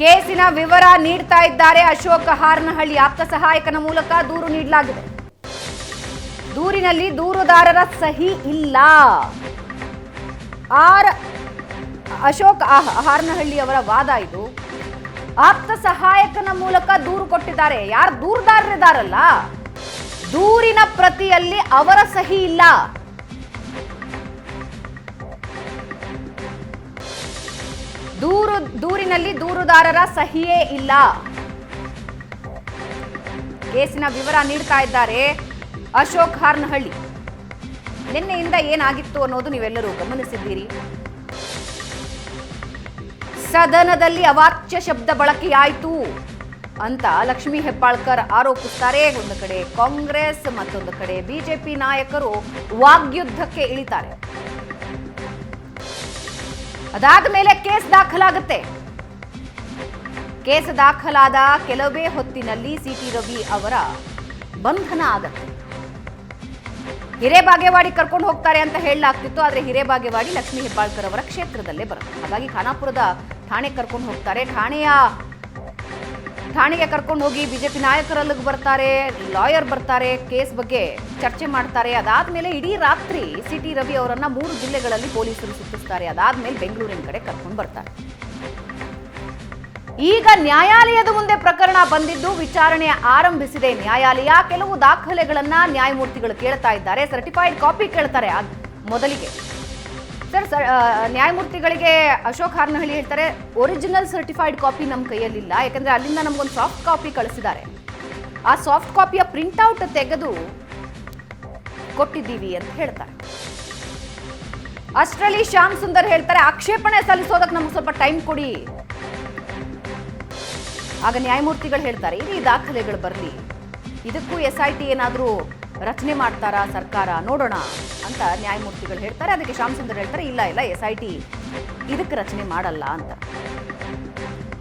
ಕೇಸಿನ ವಿವರ ನೀಡ್ತಾ ಇದ್ದಾರೆ ಅಶೋಕ್ ಹಾರನಹಳ್ಳಿ. ಆಪ್ತ ಸಹಾಯಕನ ಮೂಲಕ ದೂರು ನೀಡಲಾಗಿದೆ. ದೂರಿನಲ್ಲಿ ದೂರುದಾರರ ಸಹಿ ಇಲ್ಲ. ಅಶೋಕ್ ಹಾರನಹಳ್ಳಿ ಅವರ ವಾದ ಇದು. ಆಪ್ತ ಸಹಾಯಕನ ಮೂಲಕ ದೂರು ಕೊಟ್ಟಿದ್ದಾರೆ. ಯಾರು ದೂರುದಾರರಿದ್ದಾರಲ್ಲ, ದೂರಿನ ಪ್ರತಿಯಲ್ಲಿ ಅವರ ಸಹಿ ಇಲ್ಲ. ದೂರಿನಲ್ಲಿ ದೂರುದಾರರ ಸಹಿಯೇ ಇಲ್ಲ. ಕೇಸಿನ ವಿವರ ನೀಡ್ತಾ ಇದ್ದಾರೆ ಅಶೋಕ್ ಹಾರನಹಳ್ಳಿ. ನಿನ್ನೆಯಿಂದ ಏನಾಗಿತ್ತು ಅನ್ನೋದು ನೀವೆಲ್ಲರೂ ಗಮನಿಸಿದ್ದೀರಿ. ಸದನದಲ್ಲಿ ಅವಾಚ್ಯ ಶಬ್ದ ಬಳಕೆಯಾಯಿತು ಅಂತ ಲಕ್ಷ್ಮೀ ಹೆಬ್ಬಾಳ್ಕರ್ ಆರೋಪಿಸುತ್ತಾರೆ. ಒಂದು ಕಡೆ ಕಾಂಗ್ರೆಸ್, ಮತ್ತೊಂದು ಕಡೆ ಬಿಜೆಪಿ ನಾಯಕರು ವಾಗ್ಯುದ್ಧಕ್ಕೆ ಇಳಿತಾರೆ. ಅದಾದ ಮೇಲೆ ಕೇಸ್ ದಾಖಲಾಗುತ್ತೆ. ಕೇಸ್ ದಾಖಲಾದ ಕೆಲವೇ ಹೊತ್ತಿನಲ್ಲಿ ಸಿಟಿ ರವಿ ಅವರ ಬಂಧನ ಆಗತ್ತೆ. ಹಿರೇಬಾಗೇವಾಡಿ ಕರ್ಕೊಂಡು ಹೋಗ್ತಾರೆ ಅಂತ ಹೇಳಲಾಗ್ತಿತ್ತು. ಆದರೆ ಹಿರೇಬಾಗೇವಾಡಿ ಲಕ್ಷ್ಮೀ ಹೆಬ್ಬಾಳ್ಕರ್ ಅವರ ಕ್ಷೇತ್ರದಲ್ಲೇ ಬರುತ್ತೆ. ಹಾಗಾಗಿ ಖಾನಾಪುರದ ಠಾಣೆಗೆ ಕರ್ಕೊಂಡು ಹೋಗ್ತಾರೆ. ಠಾಣೆಗೆ ಕರ್ಕೊಂಡು ಹೋಗಿ ಬಿಜೆಪಿ ನಾಯಕರಲ್ಲಿಗೆ ಬರ್ತಾರೆ, ಲಾಯರ್ ಬರ್ತಾರೆ, ಕೇಸ್ ಬಗ್ಗೆ ಚರ್ಚೆ ಮಾಡ್ತಾರೆ. ಅದಾದ್ಮೇಲೆ ಇಡೀ ರಾತ್ರಿ ಸಿಟಿ ರವಿ ಅವರನ್ನ 3 ಜಿಲ್ಲೆಗಳಲ್ಲಿ ಪೊಲೀಸರು ಸುತ್ತಿಸ್ತಾರೆ. ಅದಾದ್ಮೇಲೆ ಬೆಂಗಳೂರಿನ ಕಡೆ ಕರ್ಕೊಂಡು ಬರ್ತಾರೆ. ಈಗ ನ್ಯಾಯಾಲಯದ ಮುಂದೆ ಪ್ರಕರಣ ಬಂದಿದ್ದು ವಿಚಾರಣೆ ಆರಂಭಿಸಿದೆ ನ್ಯಾಯಾಲಯ. ಕೆಲವು ದಾಖಲೆಗಳನ್ನ ನ್ಯಾಯಮೂರ್ತಿಗಳು ಕೇಳ್ತಾ ಇದ್ದಾರೆ. ಸರ್ಟಿಫೈಡ್ ಕಾಪಿ ಕೇಳ್ತಾರೆ. ಮೊದಲಿಗೆ ಸರ್, ನ್ಯಾಯಮೂರ್ತಿಗಳಿಗೆ ಅಶೋಕ್ ಹಾರನಹಳ್ಳಿ ಹೇಳ್ತಾರೆ, ಒರಿಜಿನಲ್ ಸರ್ಟಿಫೈಡ್ ಕಾಪಿ ನಮ್ಮ ಕೈಯಲ್ಲಿಲ್ಲ, ಯಾಕಂದ್ರೆ ಅಲ್ಲಿಂದ ನಮಗೊಂದು ಸಾಫ್ಟ್ ಕಾಪಿ ಕಳಿಸಿದ್ದಾರೆ. ಆ ಸಾಫ್ಟ್ ಕಾಪಿಯ ಪ್ರಿಂಟ್ಔಟ್ ತೆಗೆದು ಕೊಟ್ಟಿದ್ದೀವಿ ಅಂತ ಹೇಳ್ತಾರೆ. ಅಷ್ಟರಲ್ಲಿ ಶ್ಯಾಮ್ ಸುಂದರ್ ಹೇಳ್ತಾರೆ, ಆಕ್ಷೇಪಣೆ ಸಲ್ಲಿಸೋದಕ್ಕೆ ನಮ್ಗೆ ಸ್ವಲ್ಪ ಟೈಮ್ ಕೊಡಿ. ಆಗ ನ್ಯಾಯಮೂರ್ತಿಗಳು ಹೇಳ್ತಾರೆ, ಈ ದಾಖಲೆಗಳು ಬರಲಿ, ಇದಕ್ಕೂ SIT ಏನಾದರೂ ರಚನೆ ಮಾಡ್ತಾರಾ ಸರ್ಕಾರ, ನೋಡೋಣ ಅಂತ ನ್ಯಾಯಮೂರ್ತಿಗಳು ಹೇಳ್ತಾರೆ. ಅದಕ್ಕೆ ಶ್ಯಾಮ್ ಸುಂದರ್ ಹೇಳ್ತಾರೆ, ಇಲ್ಲ SIT ಇದಕ್ಕೆ ರಚನೆ ಮಾಡಲ್ಲ ಅಂತ.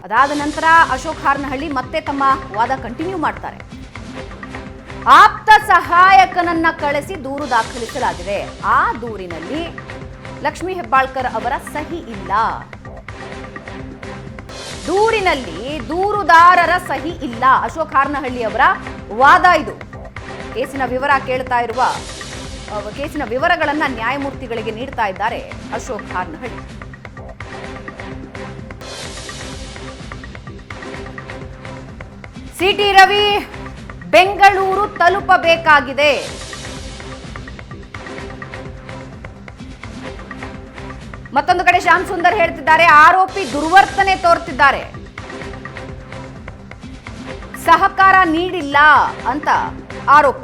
ಅದಾದ ನಂತರ ಅಶೋಕ್ ಹಾರನಹಳ್ಳಿ ಮತ್ತೆ ತಮ್ಮ ವಾದ ಕಂಟಿನ್ಯೂ ಮಾಡ್ತಾರೆ. ಆಪ್ತ ಸಹಾಯಕನನ್ನ ಕಳಿಸಿ ದೂರು ದಾಖಲಿಸಲಾಗಿದೆ. ಆ ದೂರಿನಲ್ಲಿ ಲಕ್ಷ್ಮೀ ಹೆಬ್ಬಾಳ್ಕರ್ ಅವರ ಸಹಿ ಇಲ್ಲ. ದೂರಿನಲ್ಲಿ ದೂರುದಾರರ ಸಹಿ ಇಲ್ಲ. ಅಶೋಕ್ ಹಾರನಹಳ್ಳಿ ಅವರ ವಾದ ಇದು. ಕೇಸಿನ ವಿವರ ಕೇಳ್ತಾ ಇರುವ ಕೇಸಿನ ವಿವರಗಳನ್ನ ನ್ಯಾಯಮೂರ್ತಿಗಳಿಗೆ ನೀಡ್ತಾ ಇದ್ದಾರೆ ಅಶೋಕ್ ಹಾರನಹಳ್ಳಿ. ಸಿಟಿ ರವಿ ಬೆಂಗಳೂರು ತಲುಪಬೇಕಾಗಿದೆ. ಮತ್ತೊಂದು ಕಡೆ ಶ್ಯಾಮ್ ಸುಂದರ್ ಹೇಳ್ತಿದ್ದಾರೆ, ಆರೋಪಿ ದುರ್ವರ್ತನೆ ತೋರ್ತಿದ್ದಾರೆ, ಸಹಕಾರ ನೀಡಿಲ್ಲ ಅಂತ ಆರೋಪ.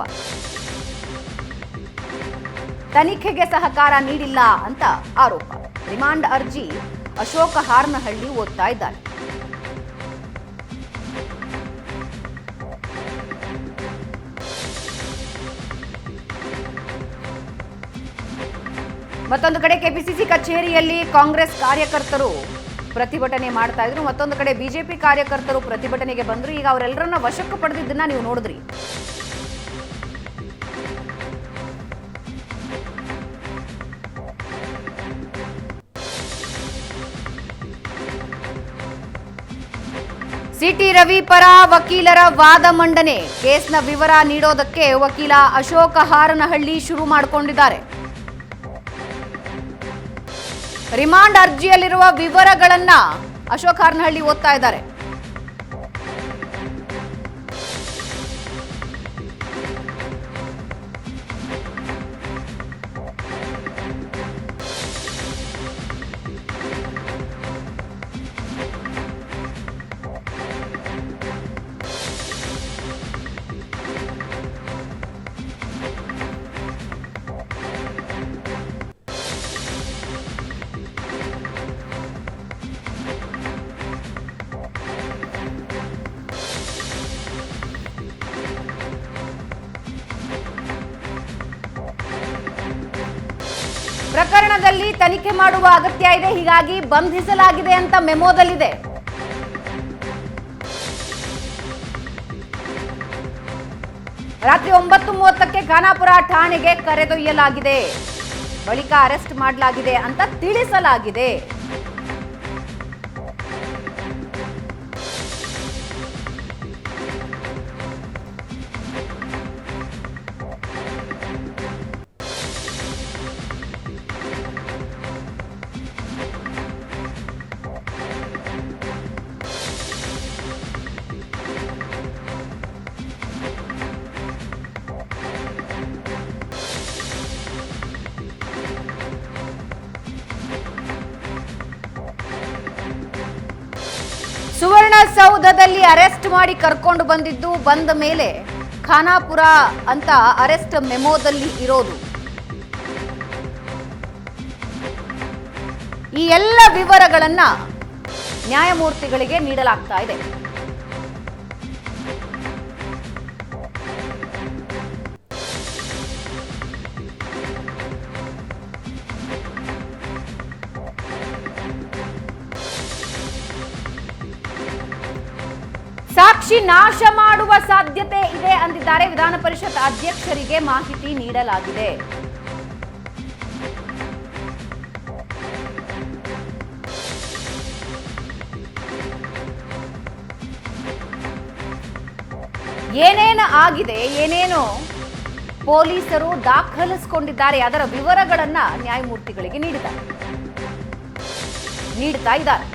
ತನಿಖೆಗೆ ಸಹಕಾರ ನೀಡಿಲ್ಲ ಅಂತ ಆರೋಪ. ರಿಮಾಂಡ್ ಅರ್ಜಿ ಅಶೋಕ್ ಹಾರನಹಳ್ಳಿ ಓದ್ತಾ ಇದ್ದಾರೆ. ಮತ್ತೊಂದು ಕಡೆ ಕೆಪಿಸಿಸಿ ಕಚೇರಿಯಲ್ಲಿ ಕಾಂಗ್ರೆಸ್ ಕಾರ್ಯಕರ್ತರು ಪ್ರತಿಭಟನೆ ಮಾಡ್ತಾ ಇದ್ರು. ಮತ್ತೊಂದು ಕಡೆ ಬಿಜೆಪಿ ಕಾರ್ಯಕರ್ತರು ಪ್ರತಿಭಟನೆಗೆ ಬಂದ್ರು. ಈಗ ಅವರೆಲ್ಲರನ್ನ ವಶಕ್ಕೆ ಪಡೆದಿದ್ದನ್ನ ನೀವು ನೋಡಿದ್ರಿ. ಸಿಟಿ ರವಿ ಪರ ವಕೀಲರ ವಾದ ಮಂಡನೆ. ಕೇಸ್ನ ವಿವರ ನೀಡೋದಕ್ಕೆ ವಕೀಲ ಅಶೋಕ್ ಹಾರನಹಳ್ಳಿ ಶುರು ಮಾಡಿಕೊಂಡಿದ್ದಾರೆ. ರಿಮಾಂಡ್ ಅರ್ಜಿಯಲ್ಲಿರುವ ವಿವರಗಳನ್ನ ಅಶೋಕ್ ಹಾರನಹಳ್ಳಿ ಓದ್ತಾ ಇದ್ದಾರೆ. ಪ್ರಕರಣದಲ್ಲಿ ತನಿಖೆ ಮಾಡುವ ಅಗತ್ಯ ಇದೆ, ಹೀಗಾಗಿ ಬಂಧಿಸಲಾಗಿದೆ ಅಂತ ಮೆಮೋದಲ್ಲಿದೆ. ರಾತ್ರಿ 9:30ಕ್ಕೆ ಖಾನಾಪುರ ಠಾಣೆಗೆ ಕರೆದೊಯ್ಯಲಾಗಿದೆ. ಬಳಿಕ ಅರೆಸ್ಟ್ ಮಾಡಲಾಗಿದೆ ಅಂತ ತಿಳಿಸಲಾಗಿದೆ. ಸುವರ್ಣಸೌಧದಲ್ಲಿ ಅರೆಸ್ಟ್ ಮಾಡಿ ಕರ್ಕೊಂಡು ಬಂದ ಮೇಲೆ ಖಾನಾಪುರ ಅಂತ ಅರೆಸ್ಟ್ ಮೆಮೋದಲ್ಲಿ ಇರೋದು. ಈ ಎಲ್ಲ ವಿವರಗಳನ್ನ ನ್ಯಾಯಮೂರ್ತಿಗಳಿಗೆ ನೀಡಲಾಗ್ತಾ ಇದೆ. ಸಾಕ್ಷಿ ನಾಶ ಮಾಡುವ ಸಾಧ್ಯತೆ ಇದೆ ಅಂದಿದ್ದಾರೆ. ವಿಧಾನ ಪರಿಷತ್ ಅಧ್ಯಕ್ಷರಿಗೆ ಮಾಹಿತಿ ನೀಡಲಾಗಿದೆ. ಏನೇನು ಆಗಿದೆ, ಏನೇನು ಪೊಲೀಸರು ದಾಖಲಿಸಿಕೊಂಡಿದ್ದಾರೆ ಅದರ ವಿವರಗಳನ್ನ ನ್ಯಾಯಮೂರ್ತಿಗಳಿಗೆ ನೀಡ್ತಾ ಇದ್ದಾರೆ.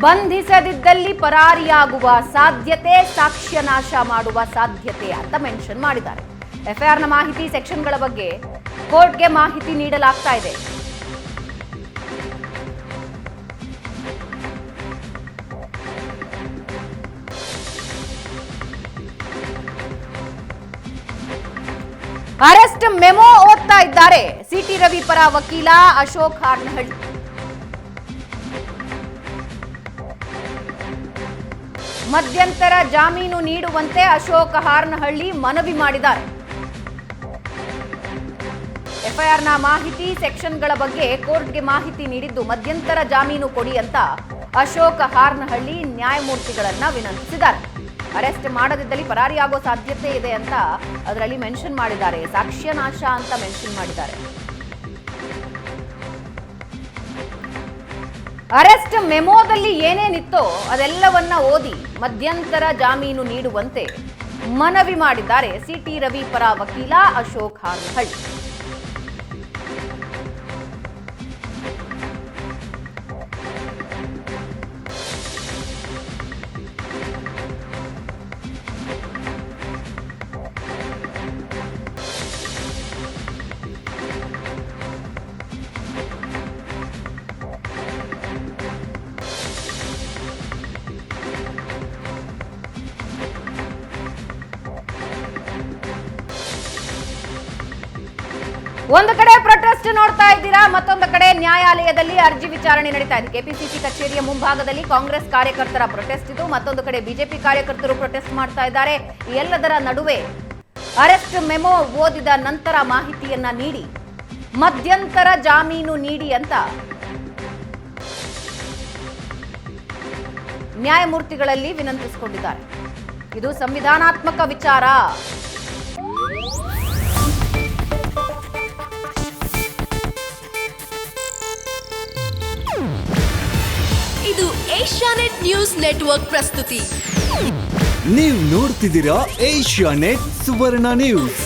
ಬಂಧಿಸದಿದ್ದಲ್ಲಿ ಪರಾರಿಯಾಗುವ ಸಾಧ್ಯತೆ, ಸಾಕ್ಷ್ಯ ನಾಶ ಮಾಡುವ ಸಾಧ್ಯತೆ ಅಂತ ಮೆನ್ಷನ್ ಮಾಡಿದ್ದಾರೆ. ಎಫ್ಐಆರ್ನ ಮಾಹಿತಿ ಸೆಕ್ಷನ್ಗಳ ಬಗ್ಗೆ ಕೋರ್ಟ್ಗೆ ಮಾಹಿತಿ ನೀಡಲಾಗ್ತಾ ಇದೆ. ಅರೆಸ್ಟ್ ಮೆಮೊ ಓದ್ತಾ ಇದ್ದಾರೆ ಸಿಟಿ ರವಿ ಪರ ವಕೀಲ ಅಶೋಕ್ ಹಾರ್ನಹಳ್ಳಿ. ಮಧ್ಯಂತರ ಜಾಮೀನು ನೀಡುವಂತೆ ಅಶೋಕ್ ಹಾರ್ನಹಳ್ಳಿ ಮನವಿ ಮಾಡಿದ್ದಾರೆ. ಎಫ್ಐಆರ್ನ ಮಾಹಿತಿ ಸೆಕ್ಷನ್ಗಳ ಬಗ್ಗೆ ಕೋರ್ಟ್ಗೆ ಮಾಹಿತಿ ನೀಡಿದ್ದು ಮಧ್ಯಂತರ ಜಾಮೀನು ಕೊಡಿ ಅಂತ ಅಶೋಕ್ ಹಾರ್ನಹಳ್ಳಿ ನ್ಯಾಯಮೂರ್ತಿಗಳನ್ನ ವಿನಂತಿಸಿದ್ದಾರೆ. ಅರೆಸ್ಟ್ ಮಾಡದಿದ್ದಲ್ಲಿ ಪರಾರಿಯಾಗೋ ಸಾಧ್ಯತೆ ಇದೆ ಅಂತ ಅದರಲ್ಲಿ ಮೆನ್ಷನ್ ಮಾಡಿದ್ದಾರೆ. ಸಾಕ್ಷ್ಯ ನಾಶ ಅಂತ ಮೆನ್ಷನ್ ಮಾಡಿದ್ದಾರೆ. ಅರೆಸ್ಟ್ ಮೆಮೋದಲ್ಲಿ ಏನೇನಿತ್ತೋ ಅದೆಲ್ಲವನ್ನ ಓದಿ ಮಧ್ಯಂತರ ಜಾಮೀನು ನೀಡುವಂತೆ ಮನವಿ ಮಾಡಿದ್ದಾರೆ ಸಿಟಿ ರವಿ ಪರ ವಕೀಲ ಅಶೋಕ್ ಹಾರ್ನಹಳ್ಳಿ. ಒಂದು ಕಡೆ ಪ್ರೊಟೆಸ್ಟ್ ನೋಡ್ತಾ ಇದ್ದೀರಾ, ಮತ್ತೊಂದು ಕಡೆ ನ್ಯಾಯಾಲಯದಲ್ಲಿ ಅರ್ಜಿ ವಿಚಾರಣೆ ನಡೀತಾ ಇದೆ. ಕೆಪಿಸಿಸಿ ಕಚೇರಿಯ ಮುಂಭಾಗದಲ್ಲಿ ಕಾಂಗ್ರೆಸ್ ಕಾರ್ಯಕರ್ತರ ಪ್ರೊಟೆಸ್ಟ್ ಇದು, ಮತ್ತೊಂದು ಕಡೆ ಬಿಜೆಪಿ ಕಾರ್ಯಕರ್ತರು ಪ್ರೊಟೆಸ್ಟ್ ಮಾಡ್ತಾ ಇದ್ದಾರೆ. ಈ ಎಲ್ಲದರ ನಡುವೆ ಅರೆಸ್ಟ್ ಮೆಮೊ ಓದಿದ ನಂತರ ಮಾಹಿತಿಯನ್ನ ನೀಡಿ ಮಧ್ಯಂತರ ಜಾಮೀನು ನೀಡಿ ಅಂತ ನ್ಯಾಯಮೂರ್ತಿಗಳಲ್ಲಿ ವಿನಂತಿಸಿಕೊಂಡಿದ್ದಾರೆ. ಇದು ಸಂವಿಧಾನಾತ್ಮಕ ವಿಚಾರ. ಇದು ಏಷ್ಯಾನೆಟ್ ನ್ಯೂಸ್ ನೆಟ್ವರ್ಕ್ ಪ್ರಸ್ತುತಿ. ನೀವು ನೋಡ್ತಿದ್ದೀರಾ ಏಷ್ಯಾನೆಟ್ ಸುವರ್ಣ ನ್ಯೂಸ್.